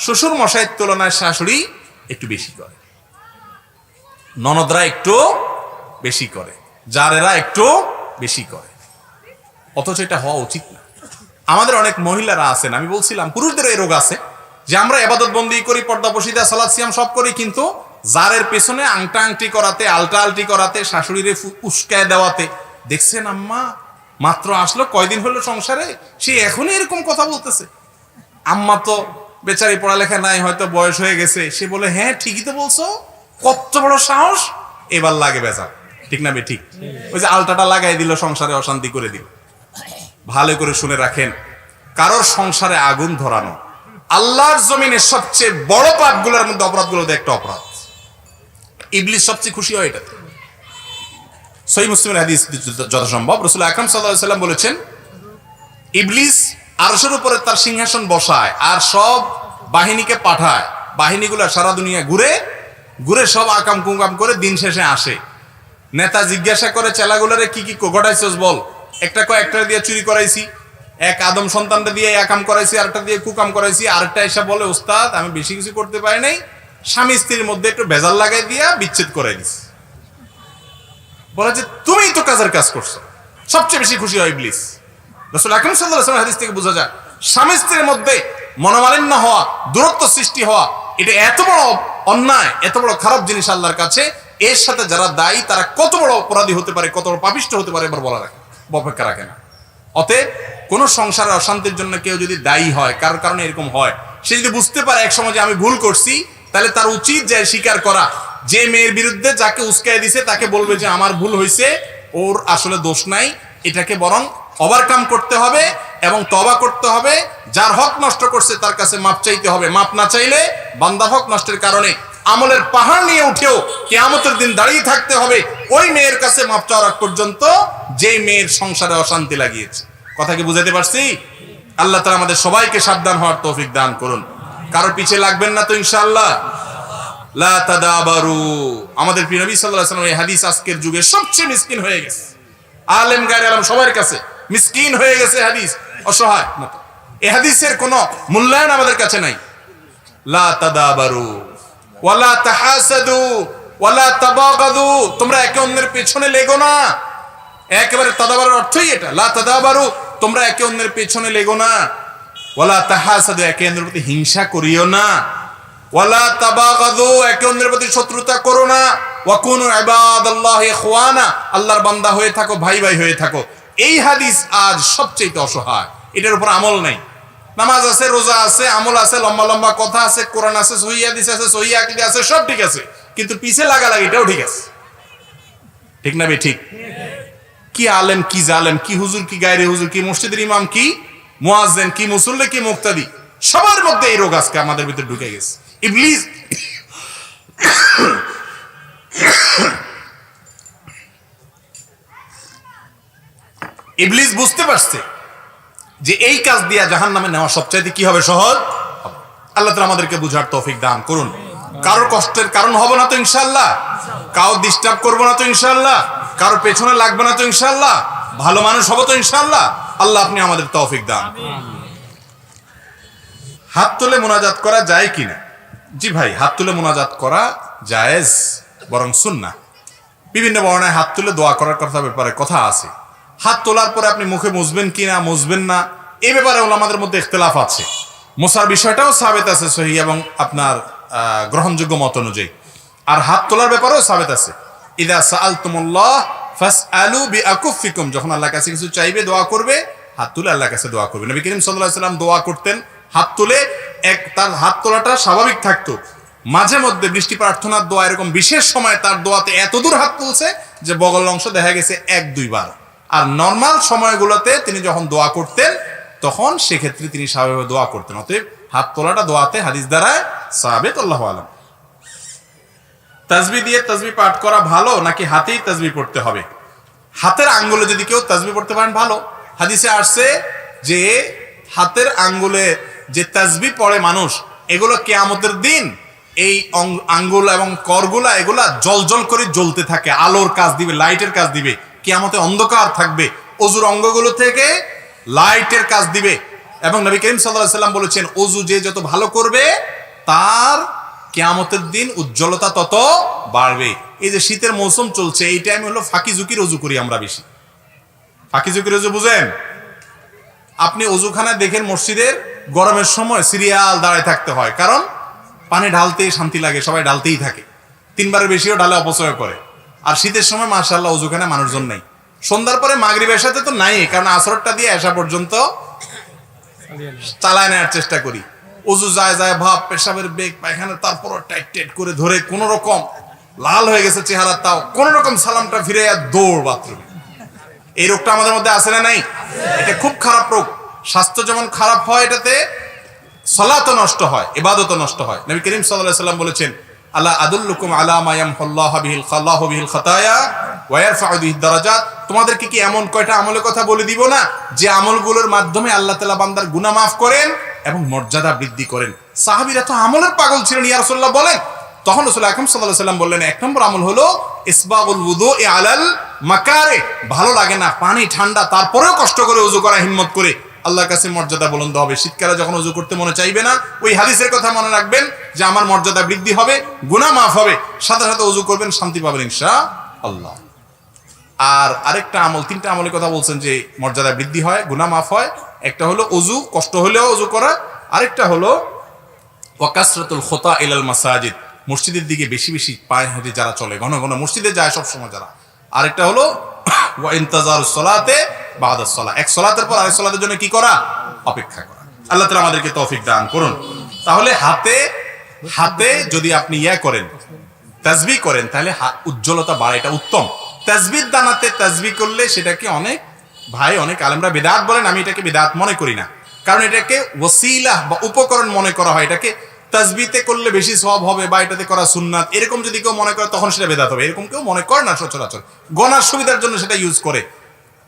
শ্বশুর মশাইয়ের তুলনায় শাশুড়ি একটু বেশি করে, ননদরা একটু বেশি করে, জারেরা একটু বেশি করে, অথচ এটা হওয়া উচিত না। আমাদের অনেক মহিলারা আছেন, আমি বলছিলাম পুরুষদের এই রোগ আছে যে আমরা ইবাদত বন্দি করি, পর্দা পশিদা, সালাত সিয়াম সব করি, কিন্তু জারের পেছনে আংটা আংটি করাতে, আলটা আলটি করাতে, শাশুড়িরে উস্কায় দেওয়াতে, দেখছেন আম্মা মাত্র আসলো, কয়দিন হলো সংসারে, সে এখনই এরকম কথা বলতেছে। আম্মা তো বেচারি পড়ালেখা নাই, হয়তো বয়স হয়ে গেছে, সে বলে হ্যাঁ ঠিকই তো বলছো, কত বড় সাহস, এবার লাগে বেচা, ঠিক না ঠিক? ওই যে আলটাটা লাগাই দিল, সংসারে অশান্তি করে দিল। ভালো করে শুনে রাখেন, কারোর সংসারে আগুন ধরানো আল্লাহর জমিনে সবচেয়ে বড় পাপগুলোর মধ্যে অপরাধগুলোতে একটা অপরাধ। ইবলিস সবচেয়ে খুশি হয় এটাতে। সহিহ মুসলিমের হাদিস যথাসম্ভব রাসূল আকরাম সাল্লাল্লাহু আলাইহি ওয়াসাল্লাম বলেছেন, ইবলিস আরশের উপরে তার সিংহাসন বসায় আর সব বাহিনীকে পাঠায় বাহিনীগুলো সারা দুনিয়া ঘুরে ঘুরে সব আকাম কুকাম করে দিন শেষে আসে। নেতা জিজ্ঞাসা করে চেলাগুলারে কি কি ঘটাইছস বল। একটা দিয়ে চুরি করাইছি, এক আদম সন্তানটা দিয়ে আকাম করাইছি, আরেকটা দিয়ে কুকাম করাইছি, আরেকটা এসে বলে ওস্তাদ আমি বেশি কিছু করতে পারি নাই, স্বামী স্ত্রীর মধ্যে একটু ভেজাল লাগাই দিয়া বিচ্ছেদ করাই দিছি। বলে যে তুমিই তো কাজের কাজ করছো। সবচেয়ে বেশি খুশি হয় ইবলিস। রাসূল আকরাম সাল্লাল্লাহু আলাইহি ওয়াসাল্লাম হাদিস থেকে বোঝা যায় স্বামী স্ত্রীর মধ্যে মনোমালিন্য হওয়া, দূরত্ব সৃষ্টি হওয়া, এটা এত বড় অন্যায়, এত বড় খারাপ জিনিস আল্লাহর কাছে। এর সাথে যারা দায়ী তারা কত বড় অপরাধী হতে পারে, কত বড় পাপিষ্ঠ হতে পারে এবার বলা রাখে অপেক্ষা রাখে না। অতএব কোন সংসারে অশান্তির জন্য কেউ যদি দায়ী হয়, কারোর কারণে এরকম হয়, সে যদি বুঝতে পারে এক সময় যে আমি ভুল করছি, তাহলে তার উচিত যে স্বীকার করা। যে মেয়ের বিরুদ্ধে যাকে উস্কাই দিছে তাকে বলবে যে আমার ভুল হয়েছে, ওর আসলে দোষ নাই, এটাকে বরং ওভারকাম করতে হবে এবং তওবা করতে হবে। যার হক নষ্ট করছে তার কাছে মাপ চাইতে হবে। মাপ না চাইলে বান্দার হক নষ্টের কারণে আমলের পাহাড় নিয়ে উঠেও কিয়ামতের দিন দাঁড়িয়ে থাকতে হবে ওই মেয়ের কাছে মাপ চাওয়ার আগ পর্যন্ত যে মেয়ের সংসারে অশান্তি লাগিয়েছে। কথা কি বুঝাতে পারছি? আল্লাহ তাআলা আমাদের সবাইকে সাবধান হওয়ার তৌফিক দান করুন। কারোর পিছে লাগবেন না তো ইনশাআল্লাহ। লা তাদাবারু। আমাদের প্রিয় নবী সাল্লাল্লাহু আলাইহি ওয়াসাল্লাম এই হাদিস আজকের যুগে সবচেয়ে মিসকিন হয়ে গেছে। আলেম গায়রে আলেম সবার কাছে মিসকিন হয়ে গেছে হাদিস, অসহায় মতো। এই হাদিসের কোনো মূল্যায়ন আমাদের কাছে নাই। লা তাদাবারু ওয়ালা তাহাসাদু ওয়ালা তাবাগাদু। তোমরা একে অন্যের পেছনে লেগো না। একেবারে তাদাবারের অর্থই এটা। লা তাদাবারু, তোমরা একে অন্যের পেছনে লেগো না। ওয়ালা তাহাসাদু, একে অন্যের প্রতি হিংসা করিও না। ওয়ালা তাবাগাদু, একে অন্যের প্রতি শত্রুতা করো না। ওয়া কুনু ইবাদাল্লাহি ইখওয়ানা, আল্লাহর বান্দা হয়ে থাকো, ভাই ভাই হয়ে থাকো। এই হাদিস আজ সবচেয়ে অসহায়। এটার উপর আমল নাই। নামাজ আছে, রোজা আছে, আমল আছে, লম্বা লম্বা কথা আছে, কোরআন আছে, সহিহ হাদিস আছে, সহিহ আকীদা আছে, সব ঠিক আছে, কিন্তু পিছে লাগালাগিটাও ঠিক আছে। ঠিক না বে ঠিক? কি আলেম, কি জালেম, কি হুজুর, কি গায়রে হুজুর, কি মসজিদের ইমাম, কি মুয়াজ্জিন, কি মুসল্লি, কি মুক্তাদি, সবার মধ্যে এই রোগ আজকে আমাদের ভিতরে ঢুকে গেছে। ইবলিস ইবলিস বুঝতে পারছে যে এই কাজ দিয়া জাহান্নামে নেওয়া সবচাইতে কি হবে? সহজ। আল্লাহ তাআলা আমাদেরকে বুঝার তৌফিক দান করুন। কারোর কষ্টের কারণ হব না তো ইনশাআল্লাহ, কারো ডিস্টার্ব করবো না তো ইনশাআল্লাহ, কারোর পেছনে লাগবে না তো ইনশাআল্লাহ, ভালো মানুষ হবো তো ইনশাআল্লাহ। আল্লাহ আপনি আমাদের তৌফিক দান। হাত তুলে মোনাজাত করা যায় কিনা? জি ভাই, হাত তুলে মোনাজাত করা জায়েজ, বরং সুন্নাহ। বিভিন্ন বর্ণায় হাত তুলে দোয়া করার ব্যাপারে কথা আছে। হাত তোলার পরে আপনি মুখে মুছবেন কিনা, মুছবেন না, এই ব্যাপারে ওলামাদের মধ্যে ইখতিলাফ আছে। মোছার বিষয়টাও সাবেত আছে সহিহ এবং আপনার গ্রহণযোগ্য মত অনুযায়ী। আর হাত তোলার ব্যাপারেও সাবেত আছে। ইযা সাআলতুমুল্লাহ ফাসআলু বিআকুফিকুম, যখন আল্লাহর কাছে কিছু চাইবে, দোয়া করবে, হাত তুলে আল্লাহর কাছে দোয়া করবে। নবী করিম সাল্লাল্লাহু আলাইহি ওয়াসাল্লাম দোয়া করতেন হাত তুলে। তার হাত তোলাটা স্বাভাবিক থাকতো। মাঝে মধ্যে বৃষ্টি প্রার্থনার দোয়া, এরকম বিশেষ সময় তার দোয়াতে এত দূর হাত তুলছে যে বগল অংশ দেখা গেছে 1-2 বার। আর নর্মাল সময়গুলোতে তিনি যখন দোয়া করতেন তখন সেক্ষেত্রে তিনি স্বাভাবিকভাবে দোয়া করতেন। অতএব হাত তোলাটা দোয়াতে হাদিস দ্বারা সাবিত। আল্লাহু আলাম। তাসবিহ দিয়ে তাসবিহ পাঠ করা ভালো নাকি হাতেই তাসবিহ পড়তে হবে? হাতের আঙ্গুলে যদি কেউ তাসবিহ পড়তে পারেন ভালো। হাদিসে আসছে যে হাতের আঙ্গুলে যে তাসবিহ পড়ে মানুষ, এগুলো কিয়ামতের দিন এই আঙ্গুল এবং করগুলা এগুলা জলজল করে জ্বলতে থাকে, আলোর কাজ দিবে, লাইটের কাজ দিবে। কিয়ামতে অন্ধকার থাকবে, অজুর অঙ্গগুলো থেকে লাইটের কাজ দিবে। এবং নবী করিম সাল্লাল্লাহু আলাইহি ওয়াসাল্লাম বলেছেন, অজু যে যত ভালো করবে তার কিয়ামতের দিন উজ্জ্বলতা তত বাড়বে। এই যে শীতের মৌসুম চলছে, এই টাইমে হলো ফাঁকি ঝুঁকির অজু করি আমরা বেশি। ফাঁকি ঝুঁকির অজু বুঝেন? আপনি অজুখানা দেখেন মসজিদের, গরমের সময় সিরিয়াল দাঁড়ায় থাকতে হয়, কারণ পানি ঢালতেই শান্তি লাগে, সবাই ঢালতেই থাকে, 3 বারের বেশিও ঢালে অপচয় করে। আর শীতের সময় মাশাআল্লাহ অজুখানে মানুষজন নাই। সন্ধ্যার পরে মাগরিবের সাথে তো নাই, কারণ আসরটা দিয়ে আসা পর্যন্ত চালায় নেওয়ার চেষ্টা করি। অজু যায় যায় ভাব, পেশাবের বেগ, পায়খানা, তারপর টাইট টাইট করে ধরে কোন রকম লাল হয়ে গেছে চেহারা, তাও কোন রকম সালামটা ফিরে দৌড় বাথরুমে। এই রোগটা আমাদের মধ্যে আছে না নাই? এটা খুব খারাপ রোগ। স্বাস্থ্য যেমন খারাপ হয়, এটাতে সালাতও নষ্ট হয়, ইবাদতও নষ্ট হয়। নবী করিম সাল্লাল্লাহু আলাইহি ওয়াসাল্লাম বলেছেন, আলা আদুল্লুকুম আলা মা ইয়ামহুল্লাহু বিহিল খাতায়া ওয়া ইয়ারফাউ বিহিদ দারাজাত। তোমাদেরকে কি এমন কয়টা আমলের কথা বলে দিব না যে আমলগুলোর মাধ্যমে আল্লাহ তাআলা বান্দার গুনাহ মাফ করেন এবং মর্যাদা বৃদ্ধি করেন? সাহাবীরা তো আমলের পাগল ছিলেন, ইয়া রাসূলুল্লাহ বলেন। তখন রাসূল আকরাম সাল্লাল্লাহু আলাইহি ওয়াসাল্লাম বললেন, এক নম্বর আমল হলো ইসবাগুল ওযুই আলাল মাকারে, ভালো লাগে না পানি ঠান্ডা তারপরেও কষ্ট করে ওযু করা, হিম্মত করে, আল্লাহর কাছে মর্যাদা বুলন্দ হবে। শীতকালে যখন ওযু করতে মনে চাইবে না, ওই হাদিসের কথা মনে রাখবেন যে আমার মর্যাদা বৃদ্ধি হবে, গুনাহ মাফ হবে, সাথে সাথে ওযু করবেন, শান্তি পাবেন ইনশাআল্লাহ। আর আরেকটা আমল, তিনটা আমলের কথা বলছেন যে মর্যাদা বৃদ্ধি হয়, গুনাহ মাফ হয়। একটা হলো ওযু, কষ্ট হলেও ওযু করা। আরেকটা হলো ওয়াকাসরাতুল খুতা ইলাল মাসাজিদ, মসজিদের দিকে বেশি বেশি পায়ে হেঁটে যারা চলে, ঘন ঘন মসজিদে যায় সব সময় যারা। আরেকটা হলো ওয়া ইনতিজারুস সালাতে বাদাস সালাহ, এক সালাতের পর আরেক সালাতের জন্য কি করা? অপেক্ষা করা। আল্লাহ তাআলা আমাদেরকে তৌফিক দান করুন। তাহলে হাতে যদি আপনি করেন, তাসবিহ করেন, তাহলে উজ্জ্বলতা বাড়ে, এটা উত্তম। তাসবিহ দানাতে তাসবিহ করলে সেটাকে অনেক আলেমরা বিদআত বলেন, আমি এটাকে বিদআত মনে করি না, কারণ এটাকে ওসিলা বা উপকরণ মনে করা হয়। এটাকে তাসবিহতে করলে বেশি সওয়াব হবে বা এটাতে করা সুন্নাত, এরকম যদি কেউ মনে করে তখন সেটা বিদআত হবে। এরকম কেউ মনে করে না সচরাচর, গণার সুবিধার জন্য সেটা ইউজ করে।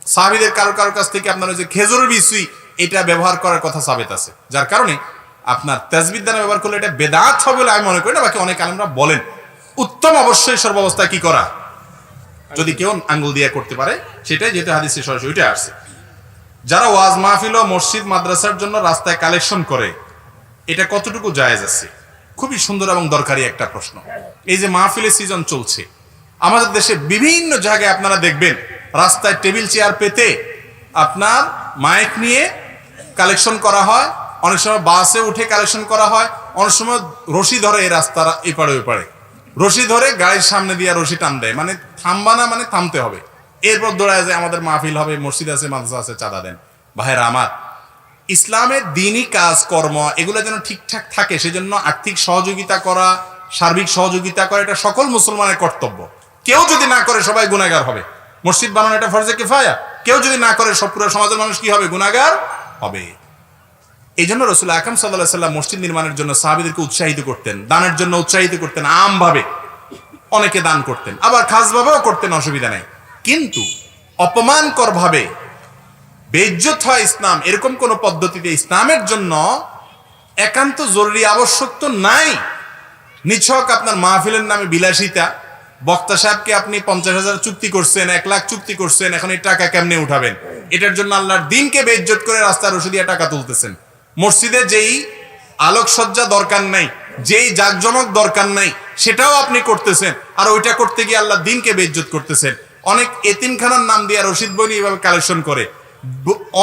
সাহাবীদের কারো কাছ থেকে আপনার ওই যে খেজুরের বিচি, এটা ব্যবহার করার কথা সাবিত আছে, যার কারণে আপনার তাসবিহ দানা ব্যবহার করলে এটা বিদআত হবে বলে আমি মনে করি না। বাকি অনেক আলেমরা বলেন উত্তম অবশ্যই সর্বাবস্থায় কি করা, যদি কেউ আঙ্গুল দিয়ে করতে পারে সেটাই, যেহেতু হাদিসে সরাসরি ওইটা আসছে। যারা ওয়াজ মাহফিল ও মসজিদ মাদ্রাসার জন্য রাস্তায় কালেকশন করে, এটা কতটুকু জায়েজ আছে? খুবই সুন্দর এবং দরকারি একটা প্রশ্ন। এই যে মাহফিলের সিজন চলছে আমাদের দেশে, বিভিন্ন জায়গায় আপনারা দেখবেন রাস্তায় টেবিল চেয়ার পেতে আপনার মাইক নিয়ে কালেকশন করা হয়, অনেক সময় বাসে উঠে কালেকশন করা হয়, অনেক সময় রশি ধরে এই রাস্তার এপারে ওপারে রশি ধরে গাড়ির সামনে দিয়ে রশি টান দেয়, মানে থামবা না, মানে থামতে হবে। এরপর দৌড়ায় যায় আমাদের মাহফিল হবে, মসজিদ আছে, মাদ্রাসা আছে, চাঁদা দেন। ভাইরা আমার, ইসলামের দ্বীনি কাজ কর্ম এগুলো যেন ঠিকঠাক থাকে, সেজন্য আর্থিক সহযোগিতা করা, সার্বিক সহযোগিতা করা, এটা সকল মুসলমানের কর্তব্য। কেউ যদি না করে সবাই গুনাহগার হবে। মসজিদ বানানো এটা ফরজে কিফায়া, কেউ যদি না করে সব পুরো সমাজের মানুষ কি হবে? গুনাহগার হবে। এই জন্য রাসূল আকরাম সাল্লাল্লাহু আলাইহি ওয়াসাল্লাম মসজিদ নির্মাণের জন্য সাহাবীদেরকে উৎসাহিত করতেন, দানের জন্য উৎসাহিত করতেন, আমভাবে অনেকে দান করতেন, আবার খাসভাবেও করতেন, অসুবিধা নাই। কিন্তু অপমানকর ভাবে বেইজ্জত হয় ইসলাম, এরকম কোন পদ্ধতিতে ইসলামের জন্য একান্ত জরুরি আবশ্যক তো নাই। নিছক আপনার মাহফিলের নামে বিলাসিতা, বক্তা সাহেবকে আপনি 50,000 চুক্তি করছেন, 1 লাখ চুক্তি করছেন, এখন এই টাকা কেমনে উঠাবেন? এটার জন্য আল্লাহর দ্বীনকে বেইজ্জত করে রাস্তার রশি দিয়ে টাকা তুলতেছেন। মসজিদে যেই আলোকসজ্জা দরকার নাই, যেই জাকজমক দরকার নাই, সেটাও আপনি করতেছেন, আর ওইটা করতে গিয়ে আল্লাহর দ্বীনকে বেইজ্জত করতেছেন। অনেক এতিমখানার নাম দিয়ে রশিদ বই নিয়ে এভাবে কালেকশন করে,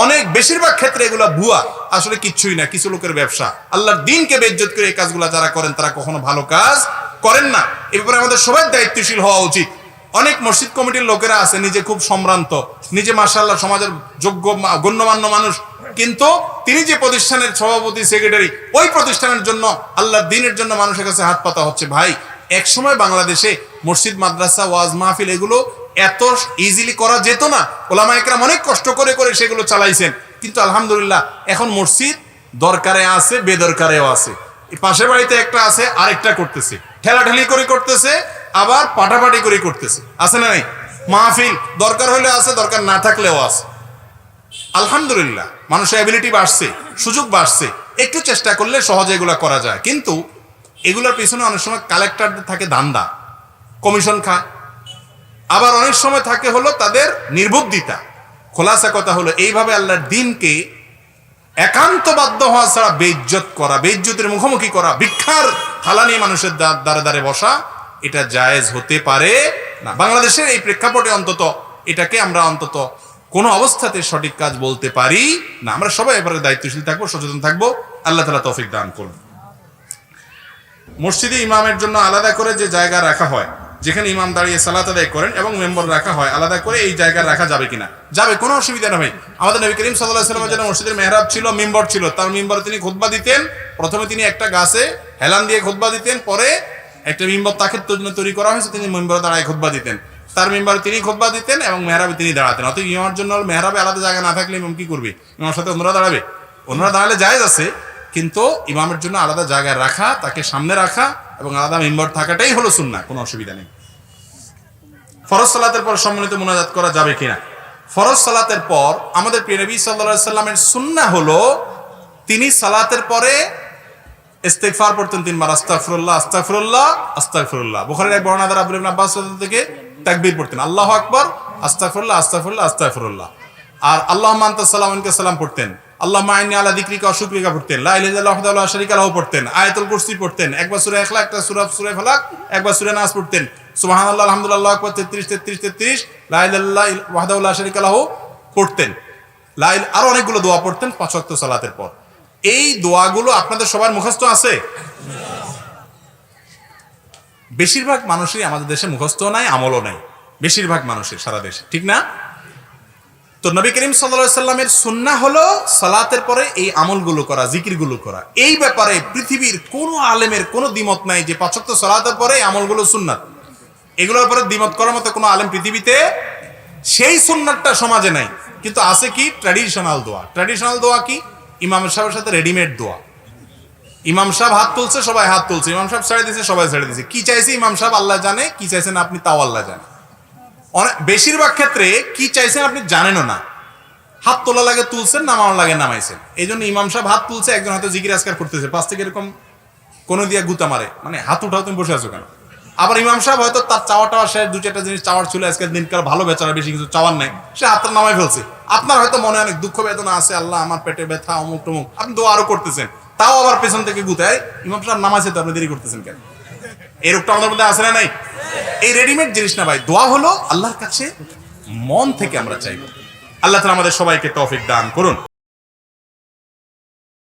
অনেক বেশিরভাগ ক্ষেত্রে এগুলা ভুয়া, আসলে কিচ্ছুই না, কিছু লোকের ব্যবসা। আল্লাহর দ্বীনকে বেইজ্জত করে এই কাজগুলা যারা করেন তারা কখনো ভালো কাজ করেন না। এ ব্যাপারে আমাদের সবাই দায়িত্বশীল হওয়া উচিত। অনেক মসজিদ কমিটির লোকেরা আছে নিজে খুব সম্ভ্রান্ত, নিজে মাশাআল্লাহ সমাজের যোগ্য গণ্যমান্য মানুষ, কিন্তু তিনি যে প্রতিষ্ঠানের সভাপতি সেক্রেটারি, ওই প্রতিষ্ঠানের জন্য আল্লাহর দ্বীনের জন্য মানুষের কাছে হাত পাতা হচ্ছে। ভাই, এক সময় বাংলাদেশে মসজিদ মাদ্রাসা ওয়াজ মাহফিল এগুলো এত ইজিলি করা যেত না, ওলামা একরাম অনেক কষ্ট করে করে সেগুলো চালাইছেন। কিন্তু আলহামদুলিল্লাহ এখন মসজিদ দরকারে আছে, বেদরকারেও আছে। পাশের বাড়িতে একটা আছে, আরেকটা করতেছে, ঠেলাঠেলি করে করতেছে, আবার পাটাপাটি করে করতেছে, আছে না নাই? মাহফিল দরকার হলে আছে, দরকার না থাকলেও আছে। আলহামদুলিল্লাহ মানুষের অ্যাবিলিটি বাড়ছে, সুযোগ বাড়ছে, একটু চেষ্টা করলে সহজে এগুলা করা যায়। কিন্তু এগুলোর পিছনে অনেক সময় কালেক্টরদের থাকে ধান্দা, কমিশন খায়, আবার অনেক সময় থাকে হলো তাদের নির্বুদ্ধিতা। খোলাসা কথা হলো এইভাবে আল্লাহর দ্বীনকে একান্ত বাধ্য হওয়া ছাড়া বেইজ্জত করা, বেইজ্জতের মুখোমুখি করা, ভিক্ষার থালা নিয়ে মানুষের দ্বারে দ্বারে বসা, এটা জায়েজ হতে পারে না। বাংলাদেশের এই প্রেক্ষাপটে অন্তত এটাকে আমরা অন্তত কোনো অবস্থাতে সঠিক কাজ বলতে পারি না। আমরা সবাই এবারে দায়িত্বশীল থাকবো, সচেতন থাকবো। আল্লাহ তাআলা তৌফিক দান করুন। মসজিদে ইমামের জন্য আলাদা করে যে জায়গা রাখা হয়, যেখানে ইমাম দাঁড়িয়ে সালাত আদায় করেন এবং মেম্বার রাখা হয়, আলাদা করে এই জায়গা রাখা যাবে কিনা? যাবে, কোনো অসুবিধা নেই। আমাদের নবী করিম সাল্লাল্লাহু আলাইহি ওয়াসাল্লামের জন্য মসজিদের মেহরাব ছিল, মিম্বর ছিল, তার মিম্বরে তিনি খুতবা দিতেন। প্রথমে তিনি একটা গাছে হেলান দিয়ে খুতবা দিতেন, পরে একটা মিম্বর তাকে তৈরি করা হয়েছে, তিনি মিম্বরে দাঁড়ায় খুতবা দিতেন। তার মিম্বরে তিনি খুতবা দিতেন এবং মেহরাবে তিনি দাঁড়াতেন। অতএব ইমামের জন্য মেহরাবে আলাদা জায়গা না থাকলে ইমাম কি করবে? ইমামের সাথে অন্যরা দাঁড়াবে? অন্যরা দাঁড়ালে জায়েজ আছে, কিন্তু ইমামের জন্য আলাদা জায়গায় রাখা, তাকে সামনে রাখা এবং আলাদা মিম্বর থাকাটাই হলো সুন্নাহ, কোনো অসুবিধা নেই। ফরজ সালাতের পর সম্মিলিত মুনাজাত করা যাবে কিনা? ফরজ সালাতের পর আমাদের প্রিয় নবী সাল্লাল্লাহু আলাইহি সাল্লামের সুন্নাহ হলো তিনি সালাতের পরে ইস্তেগফার পড়তেন 3 বার, আস্তাগফিরুল্লাহ আস্তাগফিরুল্লাহ আস্তাগফিরুল্লাহ। বুখারীর এক বর্ণনাদার আব্দুল্লাহ ইবনে আব্বাস থেকে তাকবীর পড়তেন, আল্লাহু আকবার আস্তাগফিরুল্লাহ আস্তাগফিরুল্লাহ আস্তাগফিরুল্লাহ। আর আল্লাহুম্মা আনতাস সালাম ওয়া মিনকাস সালাম পড়তেন, আল্লাহুম্মা ইন্নী আলা যিকরিকা ওয়া শুকরিকা পড়তেন, লা ইলাহা ইল্লাল্লাহু ওয়াহদাহু লা শারীকা লাহু পড়তেন, আয়াতুল কুরসি পড়তেন, একবার সূরা ইখলাস, একটা সূরা ফালাক, একবার সূরা নাস পড়তেন, সুবহানাল্লাহ আলহামদুলিল্লাহ আল্লাহু আকবার 33 33 33, লা ইলাহা ইল্লাল্লাহু ওয়াহদাহু লা শারীকা লাহু পড়তেন। আরো অনেকগুলো দোয়া পড়তেন 5 ওয়াক্ত সালাতের পর। এই দোয়াগুলো আপনাদের সবার মুখস্থ আছে? বেশিরভাগ মানুষই আমাদের দেশে মুখস্থ নাই, আমলও নাই, বেশিরভাগ মানুষের সারা দেশে, ঠিক না? তো নবী করিম সাল্লাল্লাহু আলাইহি সাল্লামের সুন্নাহ হলো সালাতের পরে এই আমলগুলো করা, জিকিরগুলো করা। এই ব্যাপারে পৃথিবীর কোনো আলেমের কোনো দ্বিমত নাই যে 5 ওয়াক্ত সালাতের পরে এই আমলগুলো সুন্নাত। এগুলোর উপরে দ্বিমত করার মতো কোনো আলেম পৃথিবীতে, সেই সুন্নাতটা সমাজে নাই। কিন্তু আছে কি? ট্র্যাডিশনাল দোয়া। ট্র্যাডিশনাল দোয়া কি? ইমাম সাহেবের সাথে রেডিমেড দোয়া। ইমাম সাহেব হাত তুলছে, সবাই হাত তুলছে, ইমাম সাহেব ছেড়ে দিয়েছে, সবাই ছেড়ে দিয়েছে। কি চাইছে ইমাম সাহেব আল্লাহ জানে, কি চাইছেন আপনি তাও আল্লাহ জানে। বেশিরভাগ ক্ষেত্রে কি চাইছেন আপনি জানেনও না। হাত তোলা লাগে তুলছেন, নামানো লাগে নামাইছেন। এই জন্য ইমাম সাহেব হাত তুলছে, একজন হয়তো জিকির আজকার করতেছে, পাশ থেকে এরকম কোনো দিয়া গুতা মারে, মানে হাত উঠাও তুমি বসে আছো কেন? আবার ইমাম সাহেব হয়তো তার চাওয়াটা শেষ, 2-4টা জিনিস চাওয়ার ছিল, আজকের দিনকার ভালো বেচারা, বেশি কিছু চাওয়ার নাই, সে হাতটা নামাই ফেলছে। আপনার হয়তো মনে অনেক দুঃখ বেদনা আছে, আল্লাহ আমার পেটে ব্যথা, অমুক টমুক, আপনি দোয়া আরো করতেছেন, তাও আবার পেছন থেকে গুতায় ইমাম সাহেব নামাইছে, তো আপনি দেরি করতেছেন কেন? এই রোগটা আমাদের মধ্যে আছে না নাই? এই রেডিমেড জিনিস না ভাই। দোয়া হলো আল্লাহর কাছে মন থেকে আমরা চাইব। আল্লাহ তাআলা আমাদের সবাইকে তৌফিক দান করুন।